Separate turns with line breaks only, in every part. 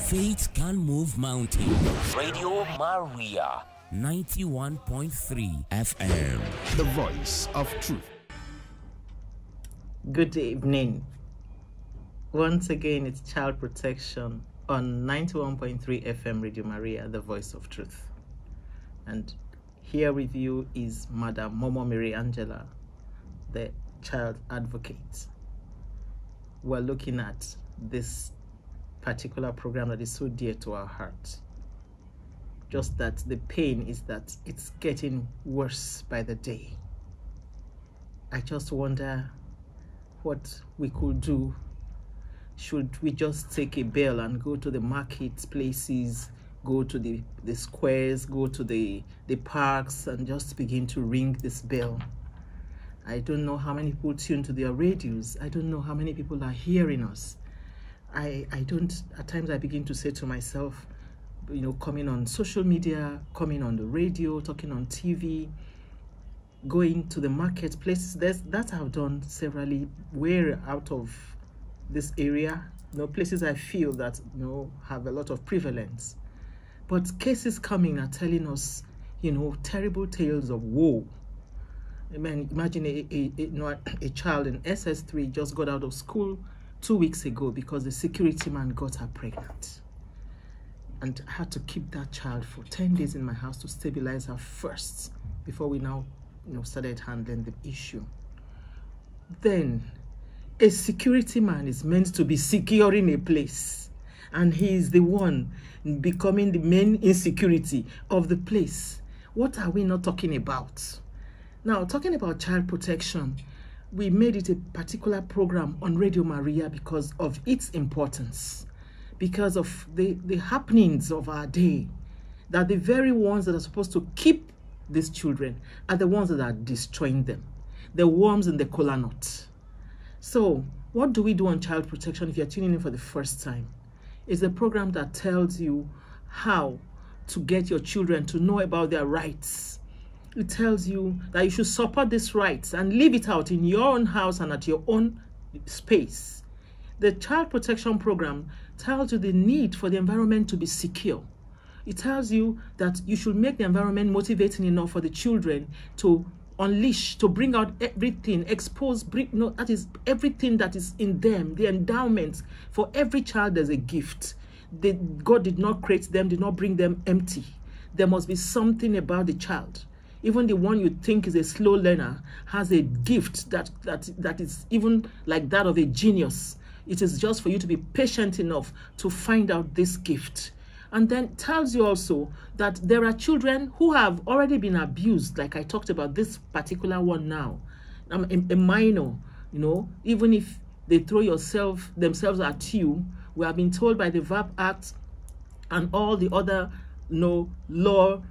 Faith can move mountains. Radio Maria, 91.3 FM.
The voice of truth.
Good evening. Once again, it's Child Protection on 91.3 FM Radio Maria, the voice of truth. And here with you is Madam Momoh MaryAngela, the child advocate. We're looking at this particular program that is so dear to our heart. Just that the pain is that it's getting worse by the day. I just wonder what we could do. Should we just take a bell and go to the marketplaces, go to the squares, go to the parks and just begin to ring this bell? I don't know how many people tune to their radios. I don't know how many people are hearing us. At times I begin to say to myself, coming on social media, coming on the radio, talking on TV, going to the marketplaces, that I've done severally. We're out of this area, places I feel that, have a lot of prevalence. But cases coming are telling us, terrible tales of woe. I mean, imagine a child in SS3 just got out of school 2 weeks ago because the security man got her pregnant. And I had to keep that child for 10 days in my house to stabilize her first before we now, started handling the issue. Then a security man is meant to be securing a place, and he is the one becoming the main insecurity of the place. What are we not talking about? Now, talking about child protection, we made it a particular program on Radio Maria because of its importance, because of the happenings of our day, that the very ones that are supposed to keep these children are the ones that are destroying them, the worms in the kola nut. So what do we do on child protection if you're tuning in for the first time? It's a program that tells you how to get your children to know about their rights. It tells you that you should support these rights and live it out in your own house and at your own space. The child protection program tells you the need for the environment to be secure. It tells you that you should make the environment motivating enough for the children to unleash, to bring out everything, that is everything that is in them, the endowments. For every child, there's a gift. God did not create them, did not bring them empty. There must be something about the child. Even the one you think is a slow learner has a gift that is even like that of a genius. It is just for you to be patient enough to find out this gift. And then it tells you also that there are children who have already been abused, like I talked about this particular one now. A minor, even if they throw themselves at you, we have been told by the VAP Act and all the other law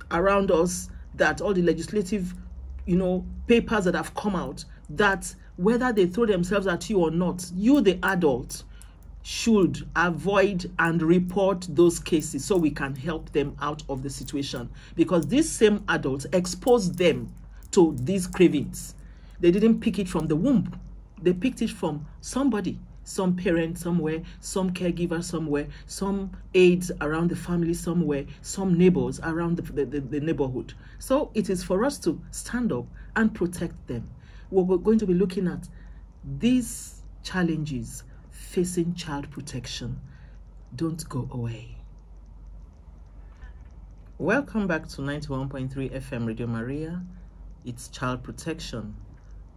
around us, that all the legislative, papers that have come out, that whether they throw themselves at you or not, you, the adult, should avoid and report those cases so we can help them out of the situation. Because these same adults exposed them to these cravings. They didn't pick it from the womb. They picked it from somebody, some parent somewhere, some caregiver somewhere, some aides around the family somewhere, some neighbors around the neighborhood. So it is for us to stand up and protect them. We're going to be looking at these challenges facing child protection. Don't go away. Welcome back to 91.3 FM Radio Maria. It's Child Protection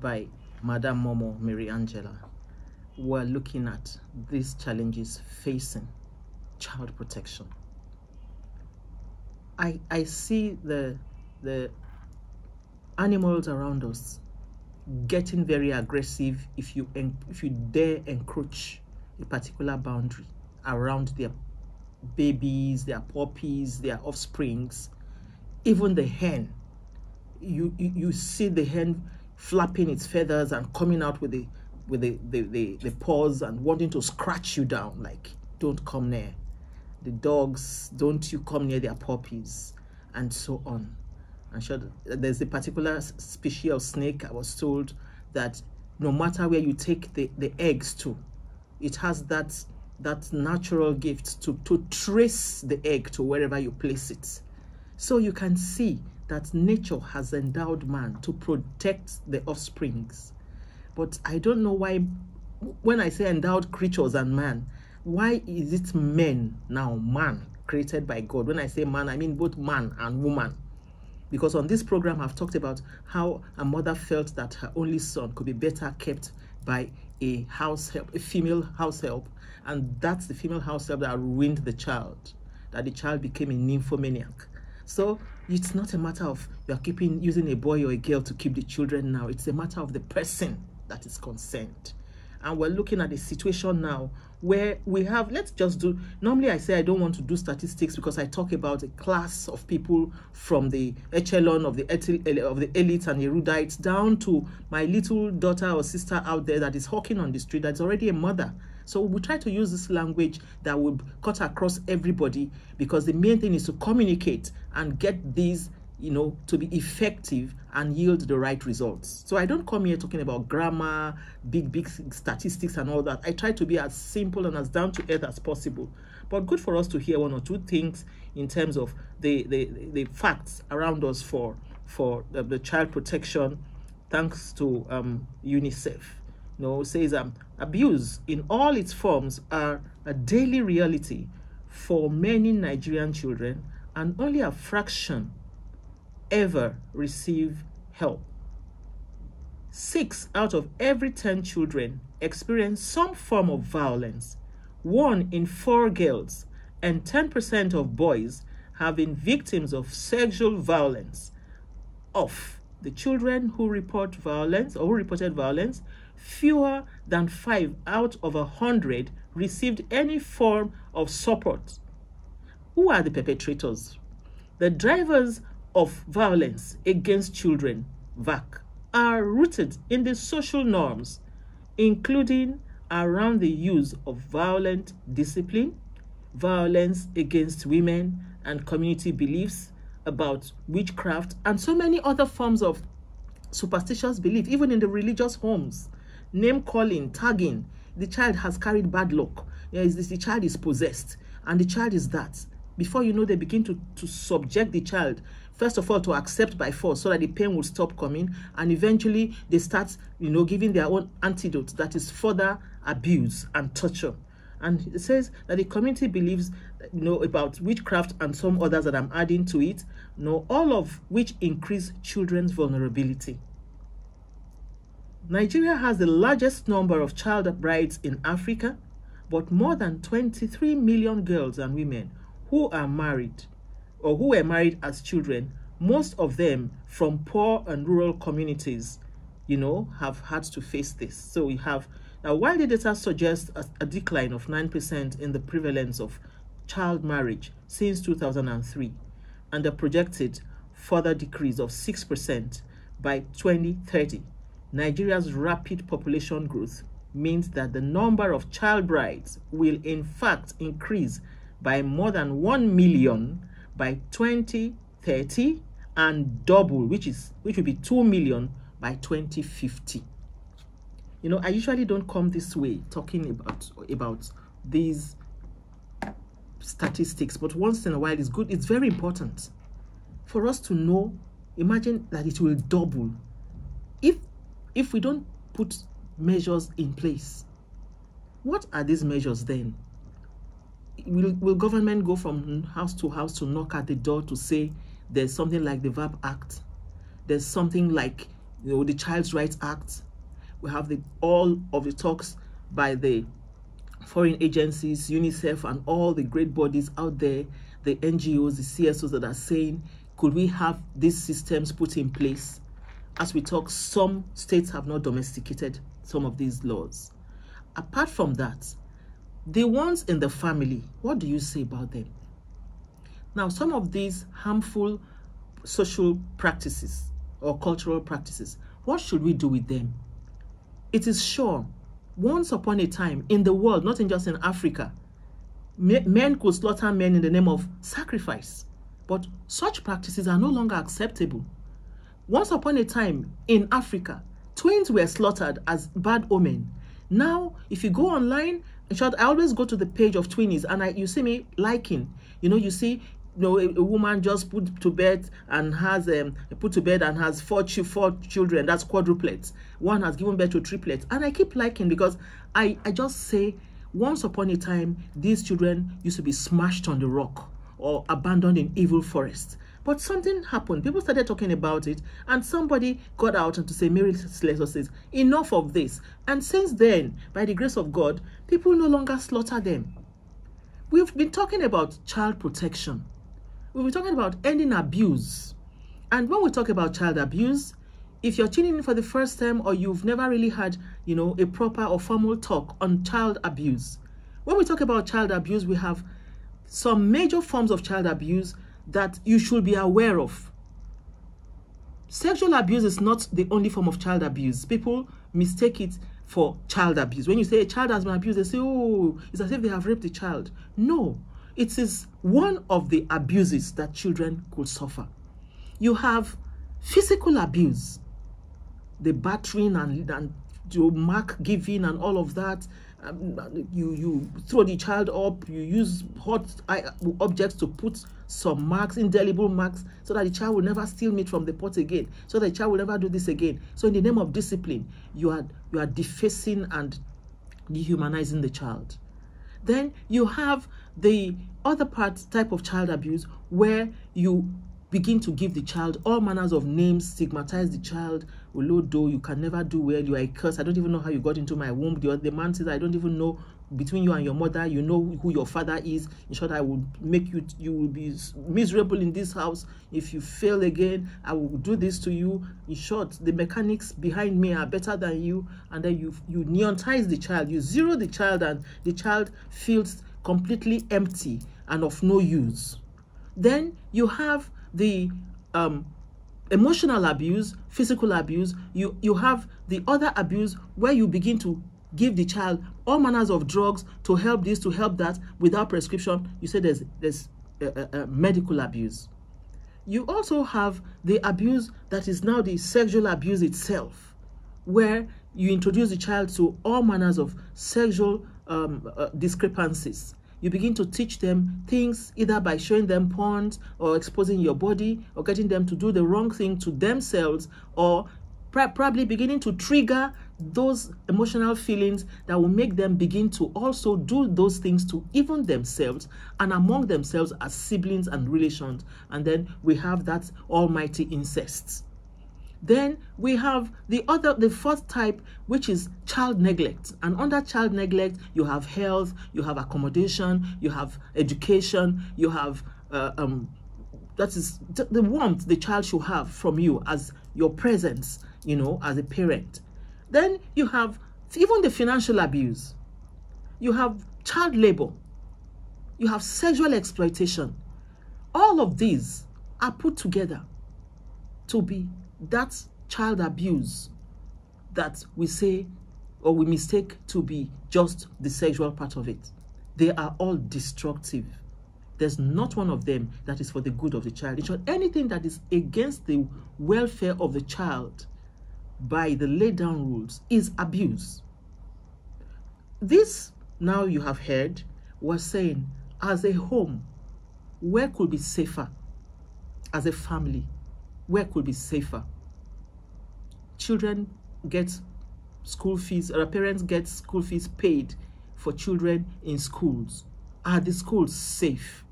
by Madam Momoh MaryAngela. We're looking at these challenges facing child protection. I see the animals around us getting very aggressive if you dare encroach a particular boundary around their babies, their puppies, their offsprings. Even the hen, you see the hen flapping its feathers and coming out with the paws and wanting to scratch you down, like, don't come near. The dogs, don't you come near their puppies, and so on. I'm sure there's a particular species of snake, I was told, that no matter where you take the eggs to, it has that that natural gift to trace the egg to wherever you place it. So you can see that nature has endowed man to protect the offsprings. But I don't know why, when I say endowed creatures and man, why is it men now, man, created by God? When I say man, I mean both man and woman. Because on this program, I've talked about how a mother felt that her only son could be better kept by a house help, a female house help, and that's the female house help that ruined the child, that the child became a nymphomaniac. So it's not a matter of you're using a boy or a girl to keep the children now. It's a matter of the person that is concerned. And we're looking at a situation now where we have, normally I say I don't want to do statistics because I talk about a class of people from the echelon of the elite and erudites down to my little daughter or sister out there that is hawking on the street, that's already a mother. So we try to use this language that would cut across everybody, because the main thing is to communicate and get these, to be effective and yield the right results. So I don't come here talking about grammar, big statistics and all that. I try to be as simple and as down to earth as possible. But good for us to hear one or two things in terms of the facts around us for the child protection, thanks to UNICEF. Says abuse in all its forms are a daily reality for many Nigerian children, and only a fraction ever receive help. 6 out of every 10 children experience some form of violence. 1 in 4 girls and 10% of boys have been victims of sexual violence. Of the children who report violence or who reported violence, fewer than 5 out of 100 received any form of support. Who are the perpetrators? The drivers of violence against children, VAC, are rooted in the social norms, including around the use of violent discipline, violence against women, and community beliefs about witchcraft, and so many other forms of superstitious belief, even in the religious homes. Name calling, tagging, the child has carried bad luck, the child is possessed, and the child is that. Before you know, they begin to subject the child, first of all, to accept by force so that the pain will stop coming, and eventually they start, giving their own antidote, that is further abuse and torture. And it says that the community believes, about witchcraft and some others that I'm adding to it, all of which increase children's vulnerability. Nigeria has the largest number of child brides in Africa, but more than 23 million girls and women who are married or who were married as children, most of them from poor and rural communities, have had to face this. So we have, now while the data suggests a decline of 9% in the prevalence of child marriage since 2003, and a projected further decrease of 6% by 2030, Nigeria's rapid population growth means that the number of child brides will in fact increase by more than 1 million by 2030 and double, which will be 2 million by 2050. I usually don't come this way talking about these statistics, but once in a while it's good. It's very important for us to know. Imagine that it will double if we don't put measures in place. What are these measures then? Will government go from house to house to knock at the door to say there's something like the VAP Act, there's something like the Child's Rights Act? We have all of the talks by the foreign agencies, UNICEF, and all the great bodies out there, the NGOs, the CSOs, that are saying, could we have these systems put in place? As we talk, some states have not domesticated some of these laws. Apart from that, the ones in the family, what do you say about them? Now, some of these harmful social practices or cultural practices, what should we do with them? It is sure, once upon a time in the world, not just in Africa, men could slaughter men in the name of sacrifice, but such practices are no longer acceptable. Once upon a time in Africa, twins were slaughtered as bad omen. Now, if you go online, In short, I always go to the page of Twinnies and you see me liking. You see, a woman just put to bed and has four children. That's quadruplets. One has given birth to triplets, and I keep liking because I just say, once upon a time, these children used to be smashed on the rock or abandoned in evil forests. But something happened. People started talking about it, and somebody got out and to say, Mary Slessor says, enough of this. And since then, by the grace of God, people no longer slaughter them. We've been talking about child protection. We've been talking about ending abuse. And when we talk about child abuse, if you're tuning in for the first time or you've never really had, a proper or formal talk on child abuse, when we talk about child abuse, we have some major forms of child abuse that you should be aware of. Sexual abuse is not the only form of child abuse. People mistake it for child abuse. When you say a child has been abused, they say, oh, it's as if they have raped the child. No, it is one of the abuses that children could suffer. You have physical abuse, the battering and mark giving and all of that. You throw the child up, you use hot objects to put some marks, indelible marks, so that the child will never steal meat from the pot again, so that the child will never do this again. So in the name of discipline, you are defacing and dehumanizing the child. Then you have the other type of child abuse, where you begin to give the child all manners of names, stigmatize the child. Olodo, you can never do well, you are a curse, I don't even know how you got into my womb. The man says, I don't even know, between you and your mother, you know who your father is. In short, I will make you will be miserable in this house. If you fail again, I will do this to you. In short, the mechanics behind me are better than you. And then you neontize the child, you zero the child, and the child feels completely empty and of no use. Then you have the emotional abuse, physical abuse. You have the other abuse, where you begin to give the child all manners of drugs to help this, to help that, without prescription. You say there's medical abuse. You also have the abuse that is now the sexual abuse itself, where you introduce the child to all manners of sexual discrepancies. You begin to teach them things, either by showing them porn or exposing your body or getting them to do the wrong thing to themselves, or probably beginning to trigger those emotional feelings that will make them begin to also do those things to even themselves and among themselves as siblings and relations. And then we have that almighty incest. Then we have the fourth type, which is child neglect. And under child neglect, you have health, you have accommodation, you have education, you have that is the warmth the child should have from you as your presence, as a parent. Then you have even the financial abuse. You have child labor. You have sexual exploitation. All of these are put together to be that child abuse that we say or we mistake to be just the sexual part of it. They are all destructive. There's not one of them that is for the good of the child. In short, anything that is against the welfare of the child by the laid down rules is abuse. This, now you have heard, was saying, as a home, where could be safer? As a family, where could be safer? Children get school fees, or parents get school fees paid for children in schools. Are the schools safe?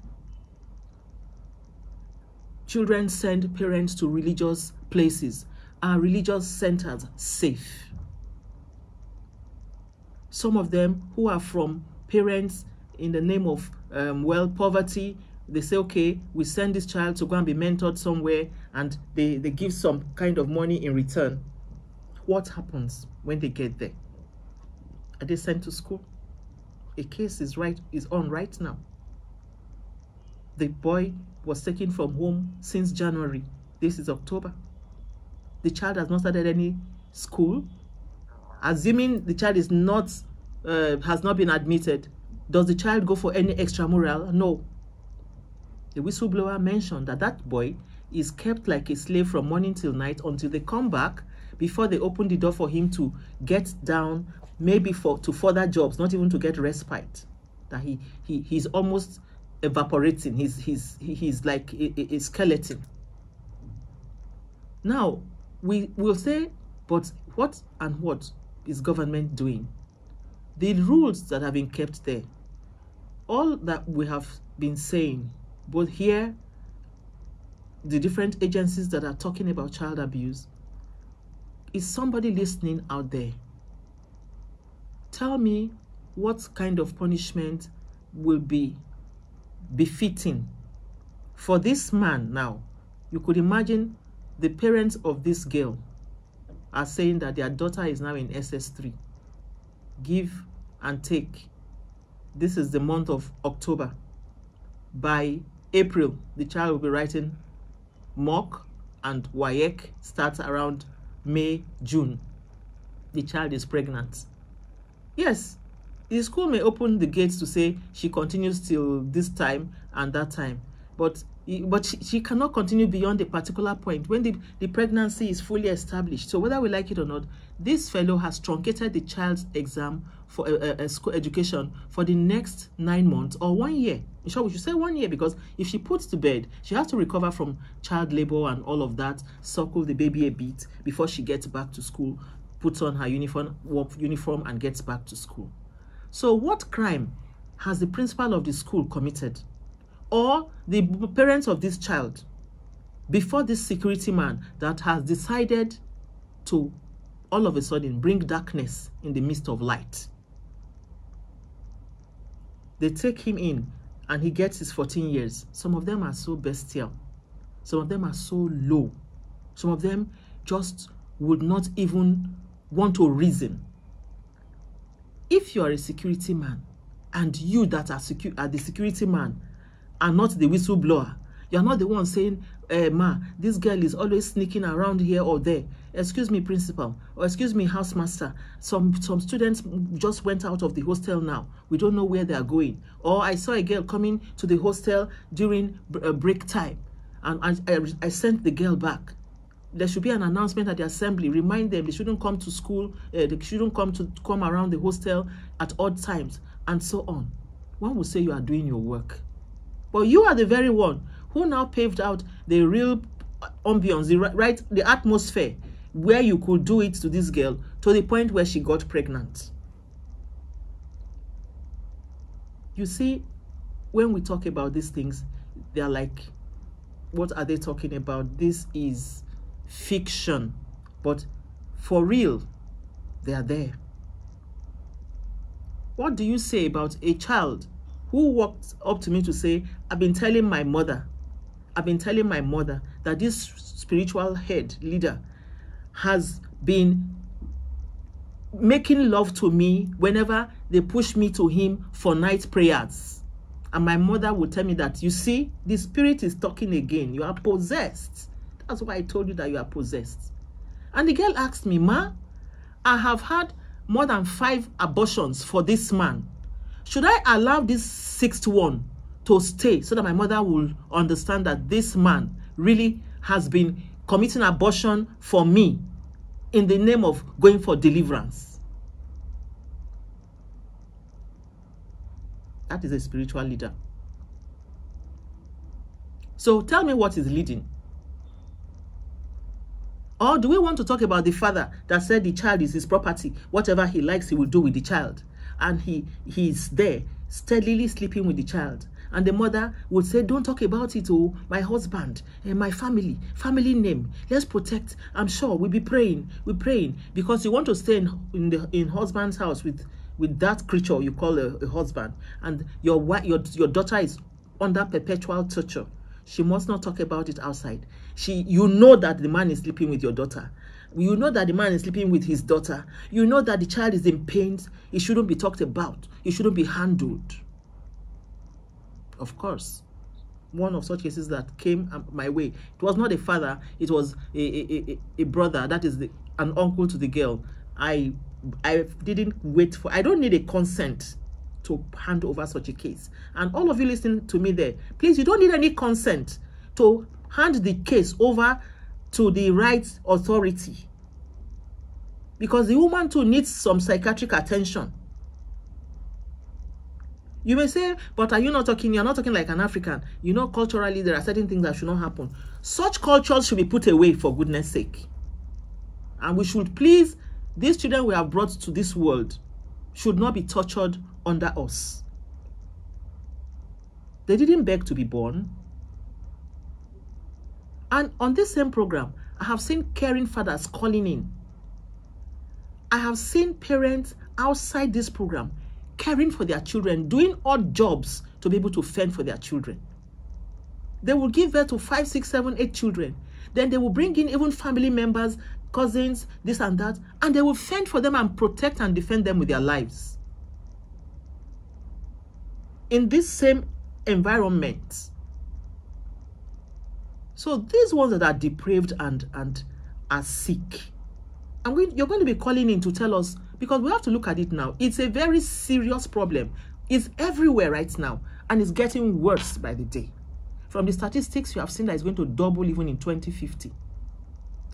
Children send parents to religious places. Are religious centers safe? Some of them who are from parents in the name of poverty, they say, okay, we send this child to go and be mentored somewhere, and they give some kind of money in return. What happens when they get there? Are they sent to school? A case is on right now. The boy was taken from home since January. This is October. The child has not started any school. Assuming the child is not has not been admitted, does the child go for any extramural? No. The whistleblower mentioned that boy is kept like a slave from morning till night until they come back, before they open the door for him to get down maybe to further jobs, not even to get respite. That he's almost evaporating. He's like a skeleton. Now we will say, but what is government doing? The rules that have been kept there, all that we have been saying, both here, the different agencies that are talking about child abuse, is somebody listening out there? Tell me what kind of punishment will be befitting for this man. Now, you could imagine the parents of this girl are saying that their daughter is now in SS3. Give and take. This is the month of October. By April, the child will be writing mock, and WAEC starts around May, June. The child is pregnant. Yes, the school may open the gates to say she continues till this time and that time, but she cannot continue beyond a particular point when the pregnancy is fully established. So whether we like it or not, this fellow has truncated the child's exam for a school education for the next 9 months or 1 year. In short, we should say 1 year, because if she puts to bed, she has to recover from child labor and all of that, suckle the baby a bit before she gets back to school, puts on her uniform and gets back to school. So what crime has the principal of the school committed, or the parents of this child, before this security man that has decided to all of a sudden bring darkness in the midst of light? They take him in and he gets his 14 years. Some of them are so bestial. Some of them are so low. Some of them just would not even want to reason. If you are a security man, and you that are the security man are not the whistleblower, you're not the one saying, ma, this girl is always sneaking around here or there. Excuse me, principal, or excuse me, housemaster. Some students just went out of the hostel now. We don't know where they are going. Or I saw a girl coming to the hostel during break time, and I sent the girl back. There should be an announcement at the assembly. Remind them they shouldn't come to school. They shouldn't come around the hostel at odd times, and so on. One will say you are doing your work, but you are the very one who now paved out the real ambience, the atmosphere where you could do it to this girl, to the point where she got pregnant. You see, when we talk about these things, they are like, what are they talking about? This is fiction, but for real, they are there. What do you say about a child who walked up to me to say, I've been telling my mother that this spiritual head leader has been making love to me whenever they push me to him for night prayers? And my mother would tell me that, you see, the spirit is talking again. You are possessed. That's why I told you that you are possessed. And the girl asked me, ma, I have had more than 5 abortions for this man. Should I allow this 6th one to stay so that my mother will understand that this man really has been committing abortion for me in the name of going for deliverance? That is a spiritual leader. So tell me what is leading. Or do we want to talk about the father that said the child is his property? Whatever he likes, he will do with the child. And he's there, steadily sleeping with the child. And the mother would say, don't talk about it, oh, my husband, and my family name. Let's protect. I'm sure we'll be praying. We're praying. Because you want to stay in husband's house with that creature you call a husband. And your daughter is under perpetual torture. She must not talk about it outside. You know that the man is sleeping with your daughter. You know that the man is sleeping with his daughter. You know that the child is in pain. It shouldn't be talked about. It shouldn't be handled. Of course, one of such cases that came my way, it was not a father, it was a brother, that is an uncle to the girl. I didn't wait for, I don't need a consent to hand over such a case. And all of you listening to me there, please, you don't need any consent to hand the case over to the right authority. because the woman too needs some psychiatric attention. You may say, but are you not talking, you're not talking like an African. You know, culturally, there are certain things that should not happen. Such cultures should be put away, for goodness sake. And we should please, these children we have brought to this world should not be tortured under us. They didn't beg to be born. And on this same program, I have seen caring fathers calling in. I have seen parents outside this program caring for their children, doing odd jobs to be able to fend for their children. They will give birth to 5, 6, 7, 8 children. Then they will bring in even family members, cousins, this and that, and they will fend for them and protect and defend them with their lives. In this same environment. So these ones that are depraved and are sick, you're going to be calling in to tell us, because we have to look at it now. It's a very serious problem. It's everywhere right now, and it's getting worse by the day. From the statistics, you have seen that it's going to double even in 2050.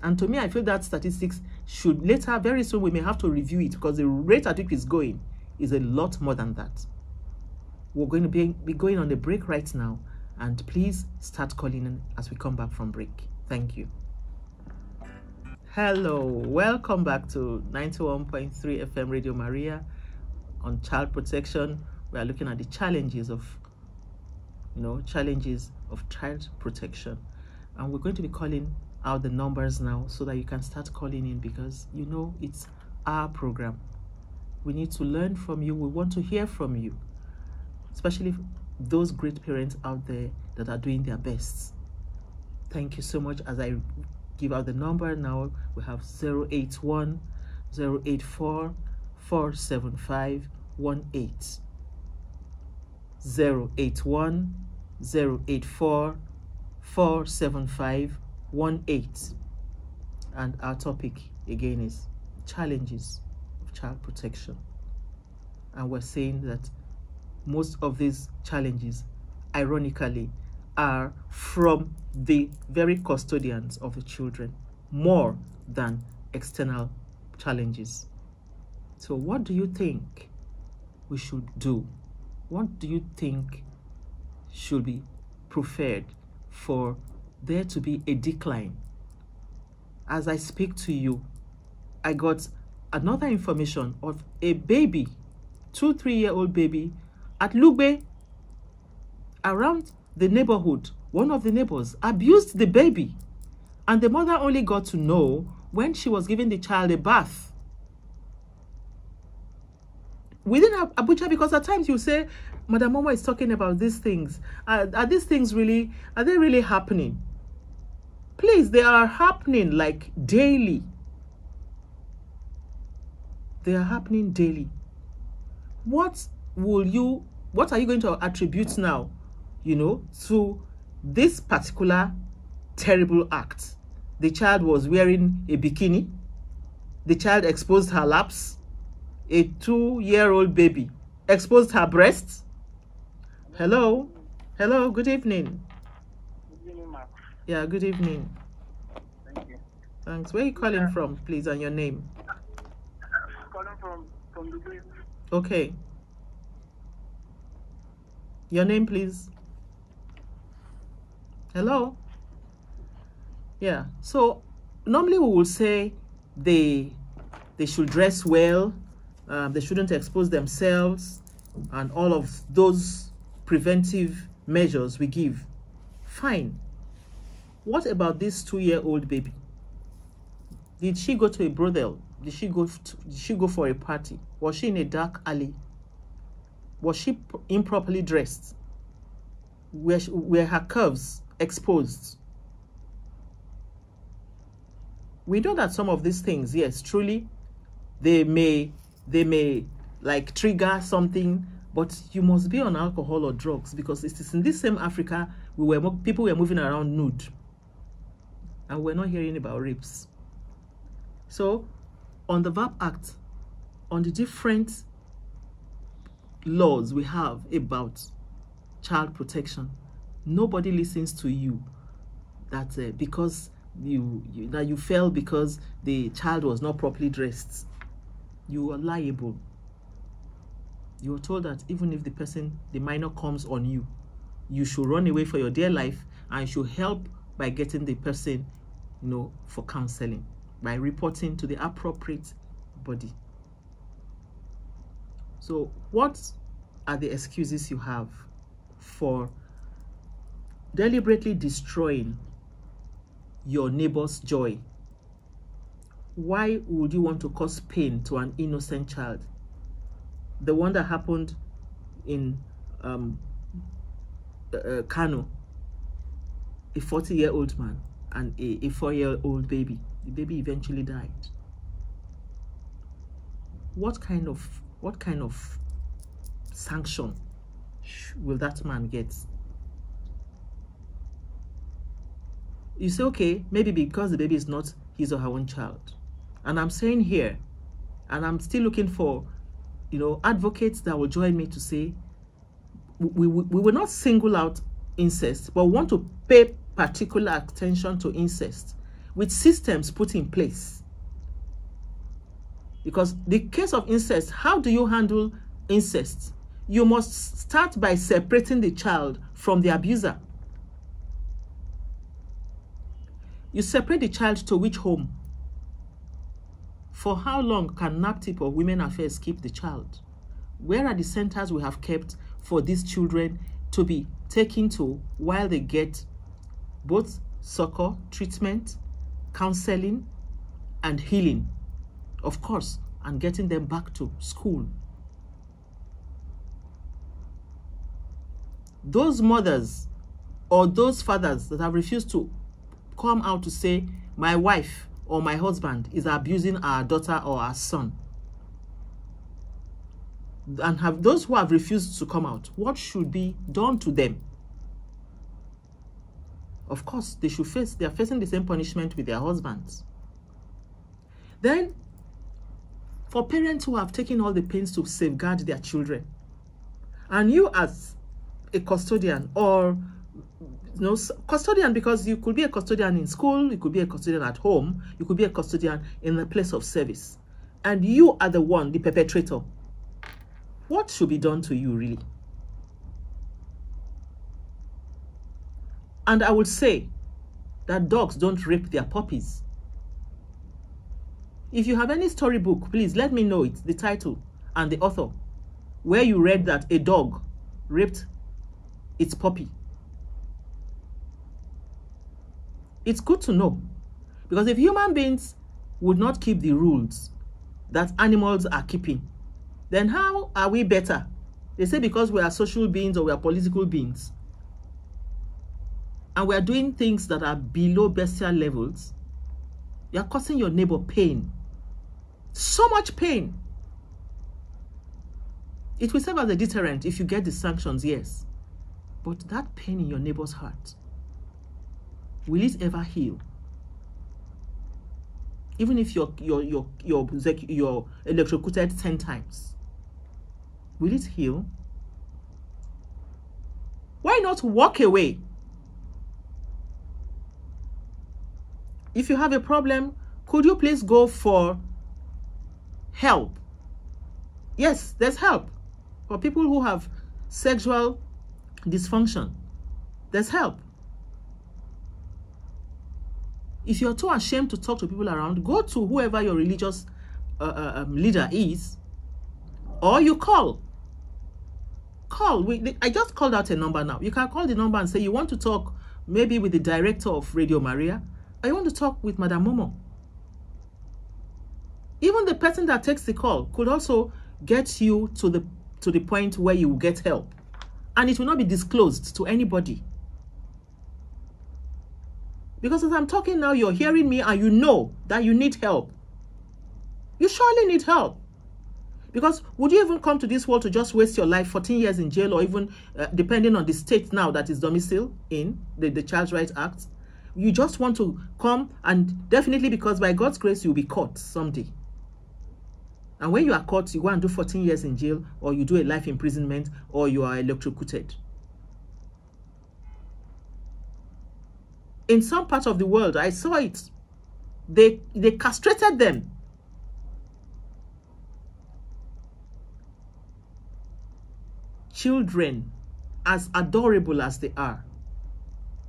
And to me, I feel that statistics should later, very soon, we may have to review it, because the rate at which it's going is a lot more than that. We're going to be going on a break right now, and please start calling in as we come back from break. Thank you. Hello, welcome back to 91.3 FM Radio Maria on child protection. We are looking at the challenges of, child protection, and we're going to be calling out the numbers now so that you can start calling in, because it's our program. We need to learn from you. We want to hear from you, especially those great parents out there that are doing their best. Thank you so much. As I give out the number now, we have 081 084 475 18. 081 084 475 18. And our topic again is challenges of child protection. And we're saying that most of these challenges, ironically, are from the very custodians of the children, more than external challenges. So what do you think we should do? What do you think should be preferred for there to be a decline? As I speak to you, I got another information of a baby, 2-3-year-old baby at Lugbe, around the neighborhood. One of the neighbors abused the baby, and the mother only got to know when she was giving the child a bath. Within Abuja, because at times you say, Madam Momoh is talking about these things. Are these things really, are they really happening? Please, they are happening like daily. They are happening daily. What are you going to attribute now, to this particular terrible act? The child was wearing a bikini. The child exposed her laps. A 2-year-old baby exposed her breasts. Hello? Hello, good evening.
Good evening, ma'am.
Yeah, good evening.
Thank you.
Thanks. Where are you calling from, please, and your name?
Calling from the place.
Okay. Your name, please. Hello? Yeah. So normally we will say they should dress well, they shouldn't expose themselves, and all of those preventive measures we give. Fine. What about this 2-year-old baby? Did she go to a brothel? Did she go for a party? Was she in a dark alley? Was she improperly dressed? Were her curves exposed? We know that some of these things, yes, truly, they may like trigger something, but you must be on alcohol or drugs, because it is in this same Africa people were moving around nude, and we're not hearing about rapes. So on the VAP Act, on the different laws we have about child protection, nobody listens to you that because that you fell because the child was not properly dressed, you are liable. You are told that even if the minor comes on you, you should run away for your dear life and should help by getting the person, for counseling, by reporting to the appropriate body. So what are the excuses you have for deliberately destroying your neighbor's joy? Why would you want to cause pain to an innocent child? The one that happened in Kano, a 40-year-old man and a 4-year-old baby. The baby eventually died. What kind of sanction will that man get? You say, okay, maybe because the baby is not his or her own child. And I'm saying here, and I'm still looking for, advocates that will join me to say, we will not single out incest, but we want to pay particular attention to incest with systems put in place. Because the case of incest, how do you handle incest? You must start by separating the child from the abuser. You separate the child to which home? For how long can NAPTIP or Women Affairs keep the child? Where are the centers we have kept for these children to be taken to while they get both succor, treatment, counseling, and healing? Of course, and getting them back to school. Those mothers or those fathers that have refused to come out to say, my wife or my husband is abusing our daughter or our son, and have those who have refused to come out, what should be done to them? Of course, they are facing the same punishment with their husbands. Then, for parents who have taken all the pains to safeguard their children, and you as a custodian, or custodian, because you could be a custodian in school, you could be a custodian at home, you could be a custodian in a place of service, and you are the one, the perpetrator. What should be done to you, really? And I would say that dogs don't rape their puppies. If you have any storybook, please let me know it, the title and the author, where you read that a dog raped its puppy. It's good to know, because if human beings would not keep the rules that animals are keeping, then how are we better? They say because we are social beings or we are political beings, and we are doing things that are below bestial levels, you are causing your neighbor pain. So much pain. It will serve as a deterrent if you get the sanctions, yes. But that pain in your neighbor's heart, will it ever heal? Even if you're electrocuted 10 times, will it heal? Why not walk away? If you have a problem, could you please go for help? Yes, there's help. For people who have sexual dysfunction, there's help. If you're too ashamed to talk to people around, go to whoever your religious leader is, or you call. I just called out a number now. You can call the number and say you want to talk maybe with the director of Radio Maria, or you want to talk with Madam Momoh. Even the person that takes the call could also get you to the point where you will get help, and it will not be disclosed to anybody. Because as I'm talking now, you're hearing me and you know that you need help. You surely need help. Because would you even come to this world to just waste your life 14 years in jail, or even depending on the state now that is domicile in the Child Rights Act? You just want to come, and definitely because by God's grace you'll be caught someday. And when you are caught, you go and do 14 years in jail, or you do a life imprisonment, or you are electrocuted. In some parts of the world, I saw it. They castrated them. Children, as adorable as they are,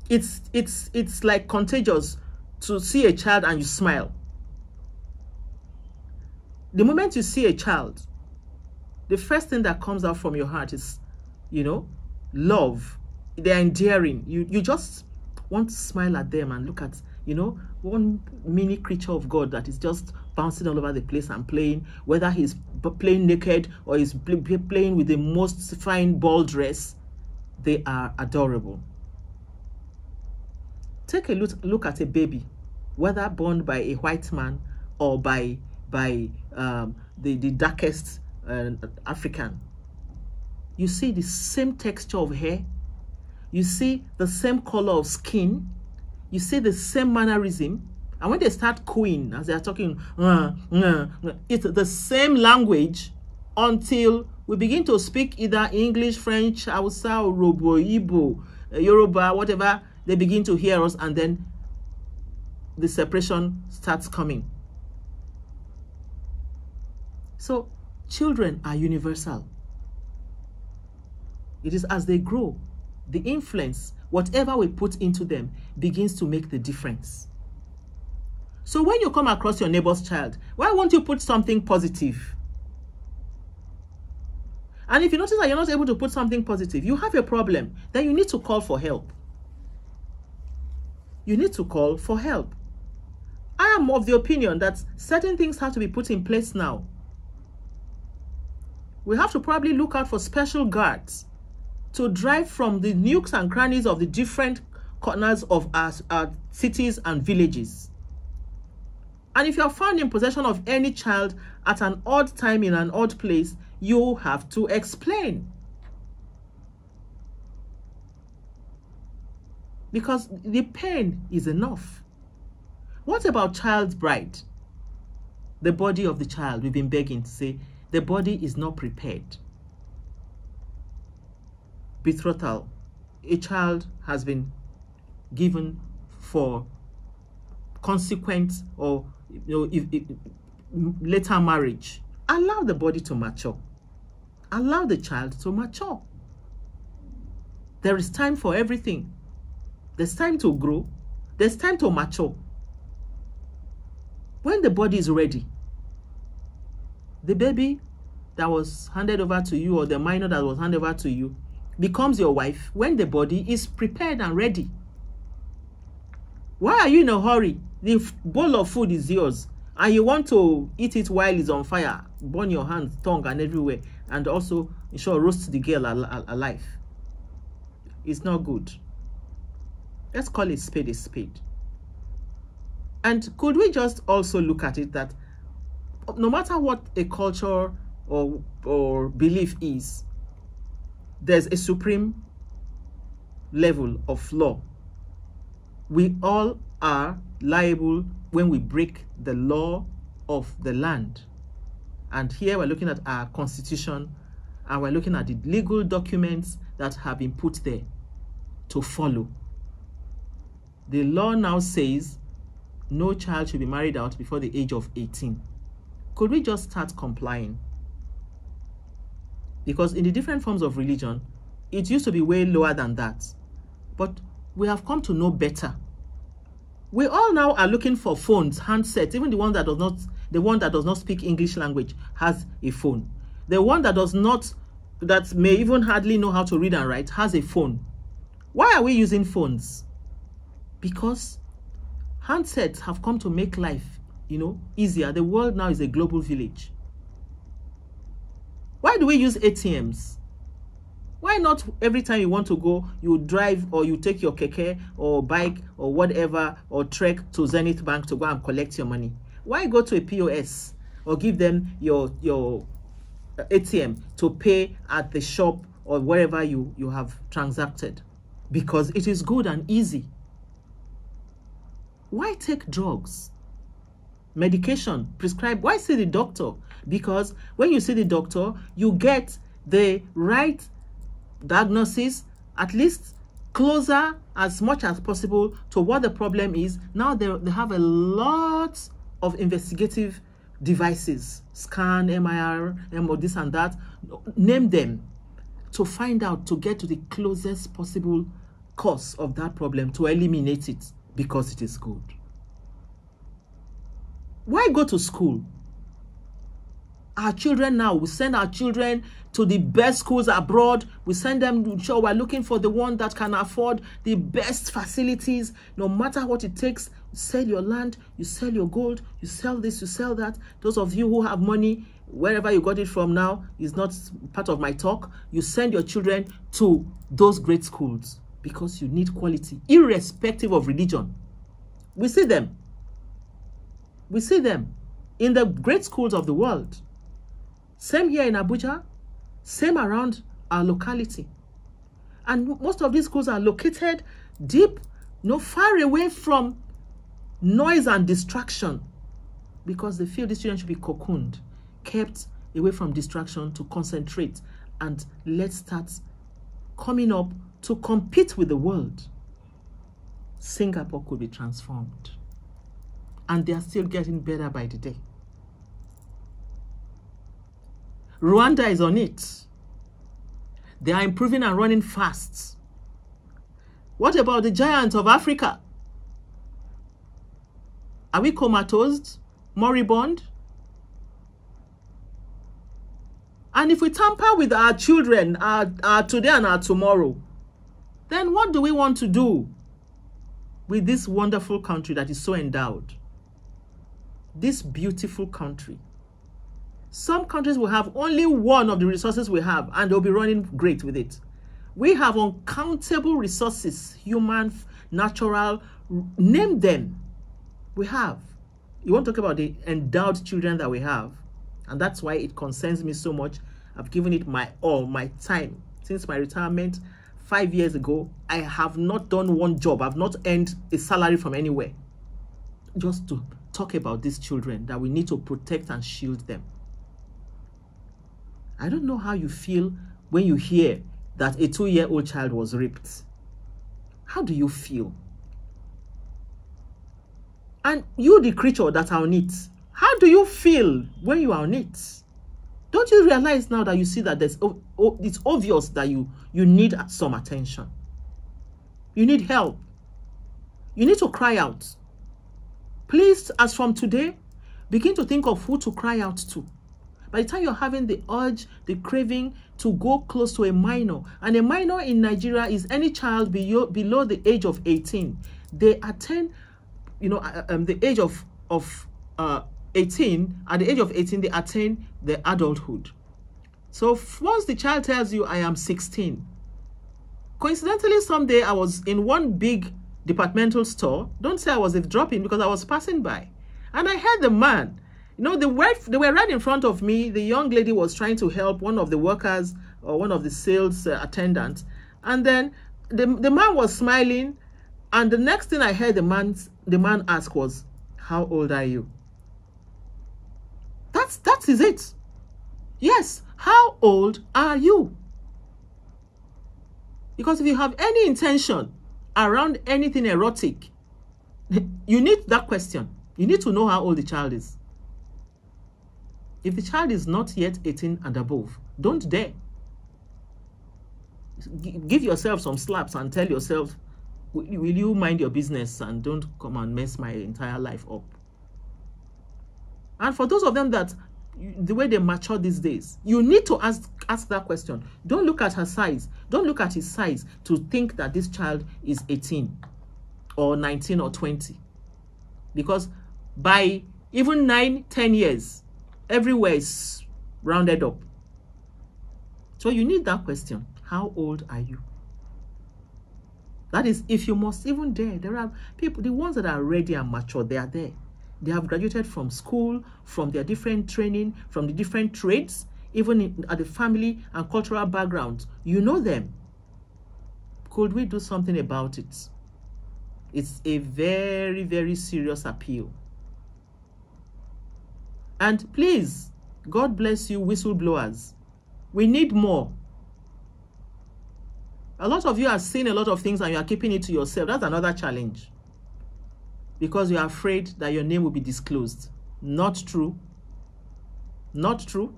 it's like contagious to see a child and you smile. The moment you see a child, the first thing that comes out from your heart is, you know, love. They're endearing. You just want to smile at them and look at, you know, one mini creature of God that is just bouncing all over the place and playing, whether he's playing naked or he's playing with the most fine ball dress. They are adorable. Take a look at a baby, whether born by a white man or by the darkest African. You see the same texture of hair. You see the same color of skin. You see the same mannerism. And when they start cooing, as they are talking, it's the same language until we begin to speak either English, French, Hausa, Orobo, Igbo, Yoruba, whatever. They begin to hear us, and then the separation starts coming. So children are universal. It is as they grow, the influence, whatever we put into them, begins to make the difference. So when you come across your neighbor's child, why won't you put something positive? And if you notice that you're not able to put something positive, you have a problem, then you need to call for help. You need to call for help. I am of the opinion that certain things have to be put in place now. We have to probably look out for special guards to drive from the nooks and crannies of the different corners of our cities and villages. And if you are found in possession of any child at an odd time in an odd place, you have to explain. Because the pain is enough. What about child's bride? The body of the child, we've been begging to say, the body is not prepared. Betrothal, a child has been given for consequent or later marriage. Allow the body to mature. Allow the child to mature. There is time for everything. There's time to grow. There's time to mature. When the body is ready, the baby that was handed over to you or the minor that was handed over to you becomes your wife when the body is prepared and ready. Why are you in a hurry? The bowl of food is yours and you want to eat it while it's on fire, burn your hands, tongue and everywhere, and also roast the girl alive. It's not good. Let's call it spade a spade. And could we just also look at it that no matter what a culture or belief is, there's a supreme level of law. We all are liable when we break the law of the land. And here we're looking at our constitution and we're looking at the legal documents that have been put there to follow. The law now says no child should be married out before the age of 18. Could we just start complying? Because in the different forms of religion, it used to be way lower than that. But we have come to know better. We all now are looking for phones, handsets. Even the one that does not speak English language has a phone. The one that may even hardly know how to read and write has a phone. Why are we using phones? Because handsets have come to make life, easier. The world now is a global village. Why do we use ATMs? Why not every time you want to go, you drive or you take your keke or bike or whatever or trek to Zenith Bank to go and collect your money? Why go to a POS or give them your ATM to pay at the shop or wherever you have transacted? Because it is good and easy. Why take drugs? Medication prescribed. Why see the doctor? Because when you see the doctor, you get the right diagnosis, at least closer as much as possible to what the problem is. Now they have a lot of investigative devices, scan, MIR, this and that, name them, to find out, to get to the closest possible cause of that problem, to eliminate it, because it is good. Why go to school? Our children now, we send our children to the best schools abroad. We send them to show we're looking for the one that can afford the best facilities, no matter what it takes. You sell your land, you sell your gold, you sell this, you sell that. Those of you who have money, wherever you got it from now is not part of my talk. You send your children to those great schools because you need quality, irrespective of religion. We see them. We see them in the great schools of the world. Same here in Abuja, same around our locality. And most of these schools are located deep, far away from noise and distraction, because they feel these children should be cocooned, kept away from distraction to concentrate and let's start coming up to compete with the world. Singapore could be transformed. And they are still getting better by the day. Rwanda is on it. They are improving and running fast. What about the giants of Africa? Are we comatose, moribund? And if we tamper with our children, our today and our tomorrow, then what do we want to do with this wonderful country that is so endowed? This beautiful country. Some countries will have only one of the resources we have, and they'll be running great with it. We have uncountable resources, human, natural, name them. We have. You want to talk about the endowed children that we have, and that's why it concerns me so much. I've given it my all, my time. Since my retirement 5 years ago, I have not done one job. I've not earned a salary from anywhere. Just to talk about these children, that we need to protect and shield them. I don't know how you feel when you hear that a 2-year-old child was raped. How do you feel? And you, the creature that are on it, how do you feel when you are on it? Don't you realize now that you see that it's obvious that you need some attention? You need help. You need to cry out. Please, as from today, begin to think of who to cry out to. By the time you're having the urge, the craving to go close to a minor, and a minor in Nigeria is any child below the age of 18. They attain, the age of 18. At the age of 18, they attain the adulthood. So once the child tells you, I am 16. Coincidentally, someday I was in one big departmental store. Don't say I was dropping, because I was passing by. And I heard the man. They were right in front of me. The young lady was trying to help one of the workers or one of the sales attendants. And then the man was smiling. And the next thing I heard the man ask was, how old are you? That is it. Yes, how old are you? Because if you have any intention around anything erotic, you need that question. You need to know how old the child is. If the child is not yet 18 and above, don't dare. Give yourself some slaps and tell yourself, will you mind your business and don't come and mess my entire life up? And for those of them that, the way they mature these days, you need to ask that question. Don't look at her size. Don't look at his size to think that this child is 18 or 19 or 20. Because by even 9-10 years, everywhere is rounded up. So you need that question. How old are you? That is, if you must even dare. There are people, the ones that are ready and mature, they are there. They have graduated from school, from their different training, from the different trades, even at the family and cultural backgrounds. You know them. Could we do something about it? It's a very, very serious appeal. And please, God bless you, whistleblowers. We need more. A lot of you are seeing a lot of things and you are keeping it to yourself. That's another challenge. Because you are afraid that your name will be disclosed. Not true. Not true.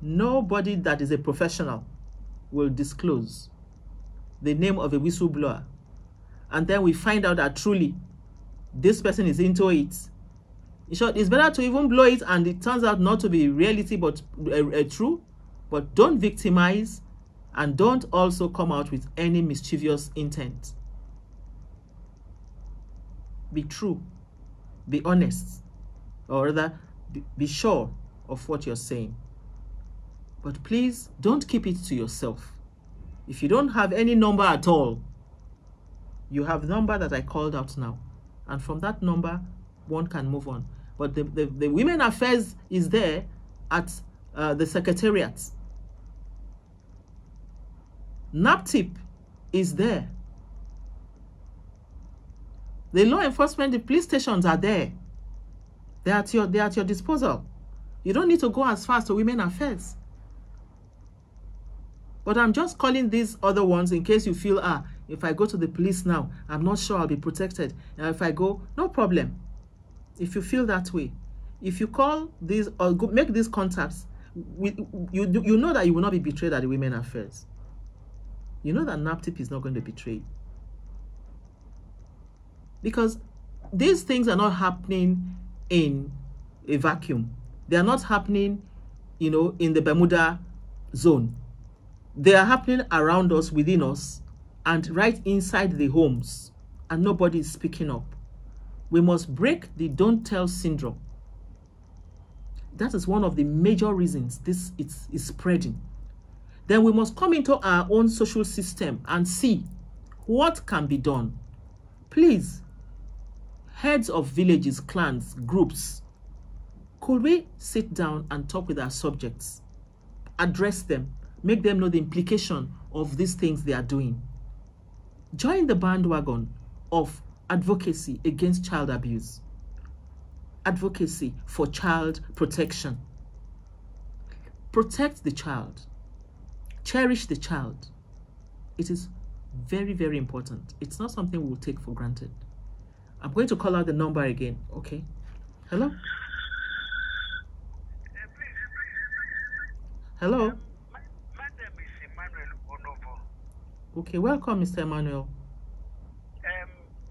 Nobody that is a professional will disclose the name of a whistleblower. And then we find out that truly this person is into it. In short, it's better to even blow it and it turns out not to be reality but true. But don't victimize and don't also come out with any mischievous intent. Be true. Be honest. Or rather, be sure of what you're saying. But please don't keep it to yourself. If you don't have any number at all, you have the number that I called out now. And from that number, one can move on. But the Women Affairs is there at the Secretariat. NAPTIP is there. The law enforcement, the police stations are there. They're at your disposal. You don't need to go as far as to Women Affairs. But I'm just calling these other ones in case you feel, if I go to the police now, I'm not sure I'll be protected. Now, if I go, no problem. If you feel that way, if you call these or make these contacts, you know that you will not be betrayed at the Women Affairs. You know that NAPTIP is not going to betray you. Because these things are not happening in a vacuum. They are not happening, in the Bermuda zone. They are happening around us, within us, and right inside the homes, and nobody is speaking up. We must break the don't tell syndrome. That is one of the major reasons this is spreading. Then we must come into our own social system and see what can be done. Please, heads of villages, clans, groups, could we sit down and talk with our subjects, address them, make them know the implication of these things they are doing? Join the bandwagon of advocacy against child abuse, advocacy for child protection. Protect the child, cherish the child. It is very, very important. It's not something we will take for granted. I'm going to call out the number again, okay? Hello? Hello?
My name is Emmanuel Onovo.
Okay, welcome, Mr. Emmanuel.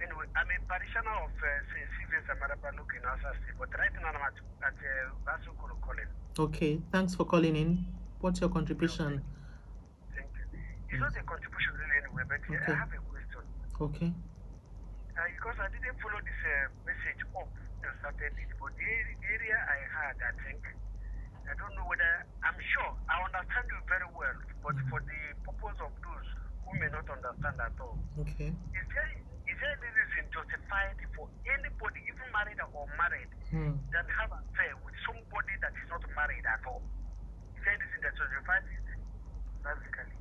Anyway, I'm a parishioner of St. Stephen's Amarabaluk in Asa State, but right now I'm at Basukuru calling.
Okay, thanks for calling in. What's your contribution?
Thank you. It's not a contribution really anyway, but
Okay.
I have a question.
Okay.
Because I didn't follow this message up and started it, but the area I had, I think, I don't know whether, I'm sure, I understand you very well, but for the purpose of those who may not understand at all,
Okay.
is there any reason justified for anybody, even married or unmarried, that have an affair with somebody that is not married at all? Is there anything that justifies it, basically?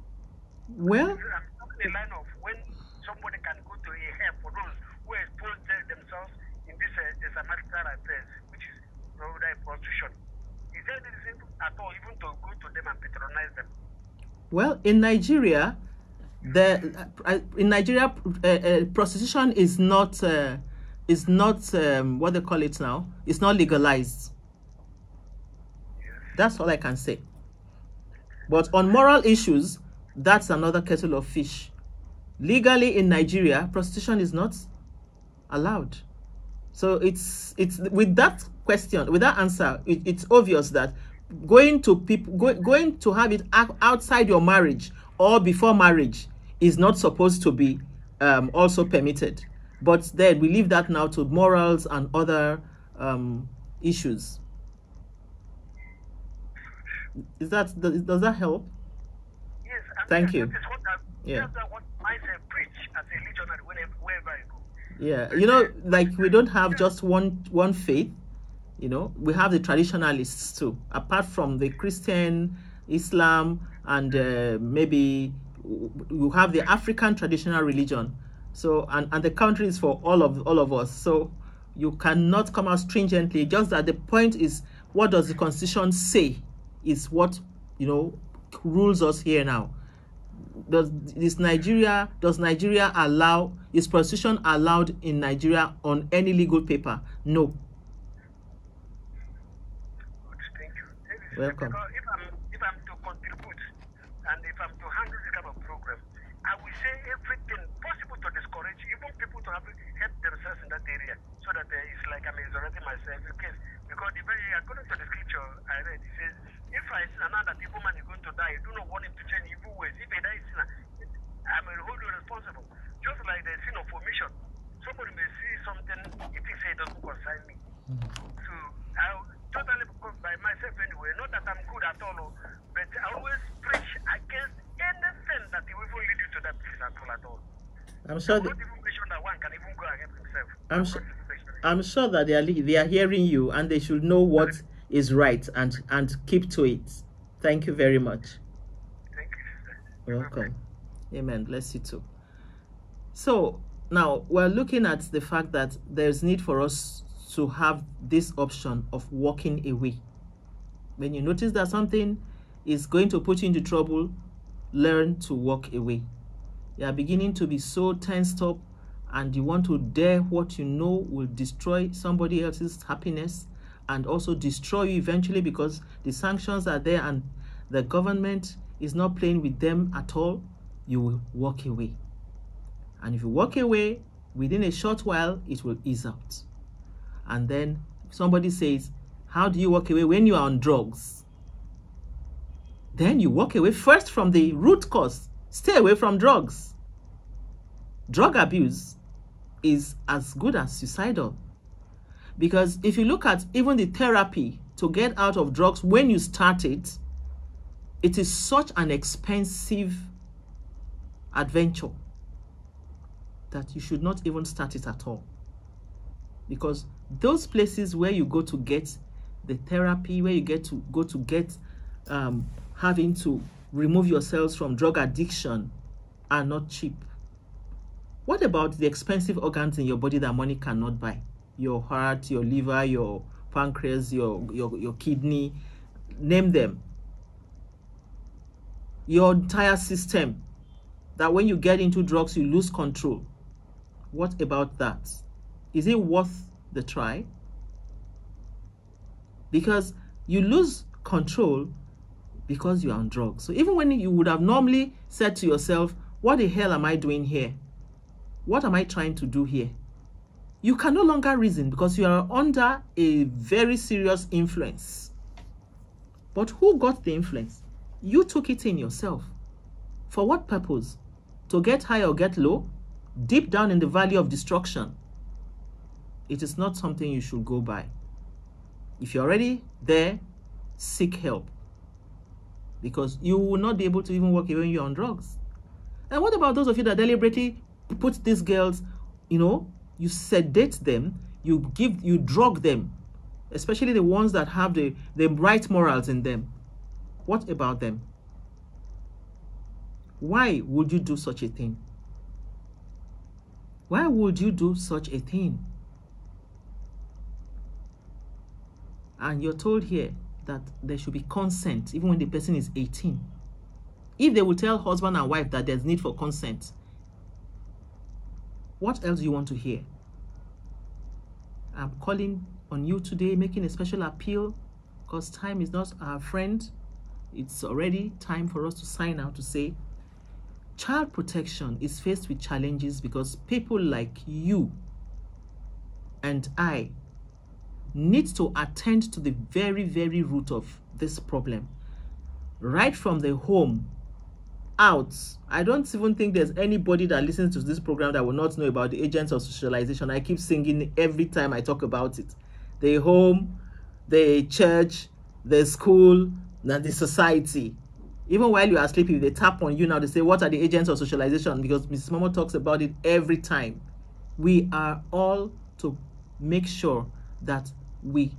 Well,
I'm talking the line of when somebody can go to a help for those who expose themselves in this humanitarian affairs, which is prostitution. Is there any reason at all even to go to them and patronize them?
well, in Nigeria, prostitution is not what they call it now. It's not legalized. That's all I can say. But on moral issues, that's another kettle of fish. Legally in Nigeria, prostitution is not allowed. So it's with that question, with that answer, it's obvious that going to have it outside your marriage or before marriage is not supposed to be also permitted. But then we leave that now to morals and other issues. Does that help?
Yes.
Thank you.
That is what that's what I say, preach as a legionary wherever I go.
Yeah, like we don't have just one faith. We have the traditionalists too. Apart from the Christian, Islam, and maybe you have the African traditional religion. So and the country is for all of us. So you cannot come out stringently. Just that the point is, what does the Constitution say is what rules us here now. does Nigeria allow, is prostitution allowed in Nigeria on any legal paper? No.
Good, thank you.
Welcome.
Because if I'm to contribute and if I'm to handle this kind of program, I will say everything possible to discourage even people to help themselves in that area, so that it's like I'm exonerating myself in case. Because according to the scripture I read, it says, if I sin another that evil man is going to die, I do not want him to change evil ways. If he dies sinner, I will hold you responsible. Just like the sin of omission. Somebody may see something, if he say it doesn't concern me. So I totally, by myself anyway, not that I'm good at all, but I always preach against anything that will even lead you to that place at all.
I'm sure
Not even mention that one can even go and help himself.
I'm sure that they are hearing you, and they should know what is right and keep to it. Thank you very much.
Thank you, sister.
You're welcome. Amen. Bless you too. So now we're looking at the fact that there's need for us to have this option of walking away. When you notice that something is going to put you into trouble, learn to walk away. You are beginning to be so tensed up, and you want to dare what you know will destroy somebody else's happiness and also destroy you eventually, because the sanctions are there and the government is not playing with them at all. You will walk away. And if you walk away, within a short while, it will ease out. And then somebody says, how do you walk away when you are on drugs? Then you walk away first from the root cause. Stay away from drugs. Drug abuse is as good as suicidal. Because if you look at even the therapy to get out of drugs when you start it, it is such an expensive adventure that you should not even start it at all. Because those places where you go to get the therapy, where you go to get having to remove yourselves from drug addiction, are not cheap. What about the expensive organs in your body that money cannot buy? Your heart, your liver, your pancreas, your kidney, name them. Your entire system, that when you get into drugs, you lose control. What about that? Is it worth the try? Because you lose control because you're on drugs. So even when you would have normally said to yourself, what the hell am I doing here? What am I trying to do here? You can no longer reason because you are under a very serious influence. But who got the influence? You took it in yourself. For what purpose? To get high or get low? Deep down in the valley of destruction. It is not something you should go by. If you're already there, seek help. Because you will not be able to even walk away when you're on drugs. And what about those of you that deliberately put these girls, you sedate them, you drug them, especially the ones that have the right morals in them? What about them? Why would you do such a thing? Why would you do such a thing? And you're told here that there should be consent even when the person is 18. If they will tell husband and wife that there's need for consent, what else do you want to hear? I'm calling on you today, making a special appeal, because time is not our friend. It's already time for us to sign out to say, child protection is faced with challenges because people like you and I need to attend to the very, very root of this problem. Right from the home out. I don't even think there's anybody that listens to this program that will not know about the agents of socialization. I keep singing every time I talk about it. The home, the church, the school, and the society. Even while you are sleeping, they tap on you now, they say, what are the agents of socialization? Because Mrs. Momoh talks about it every time. We are all to make sure that we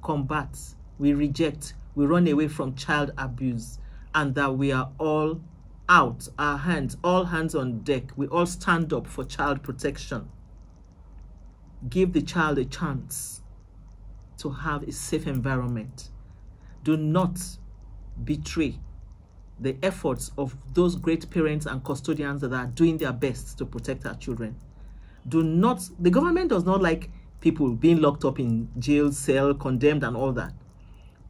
combat, we reject, we run away from child abuse, and that we are all out, our hands, all hands on deck. We all stand up for child protection. Give the child a chance to have a safe environment. Do not betray the efforts of those great parents and custodians that are doing their best to protect our children. The government does not like people being locked up in jail, cell, condemned and all that.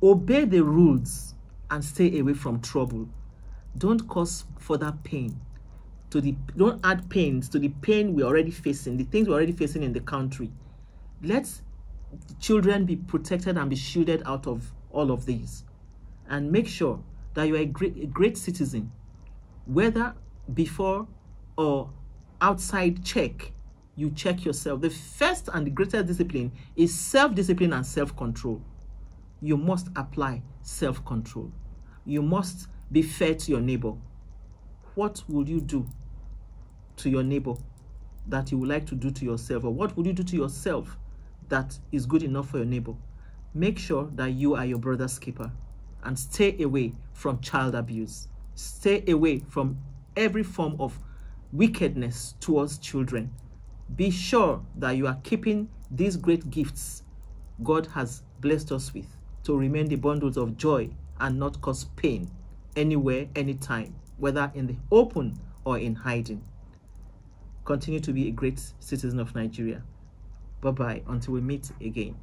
Obey the rules and stay away from trouble. Don't cause further pain. Don't add pains to the pain we're already facing, the things we're already facing in the country. Let children be protected and be shielded out of all of these. And make sure that you are a great citizen, whether before or outside check, you check yourself. The first and the greatest discipline is self-discipline and self-control. You must apply self-control. You must be fair to your neighbor. What will you do to your neighbor that you would like to do to yourself? Or what would you do to yourself that is good enough for your neighbor? Make sure that you are your brother's keeper. And stay away from child abuse. Stay away from every form of wickedness towards children. Be sure that you are keeping these great gifts God has blessed us with to remain the bundles of joy and not cause pain anywhere, anytime, whether in the open or in hiding. Continue to be a great citizen of Nigeria. Bye-bye until we meet again.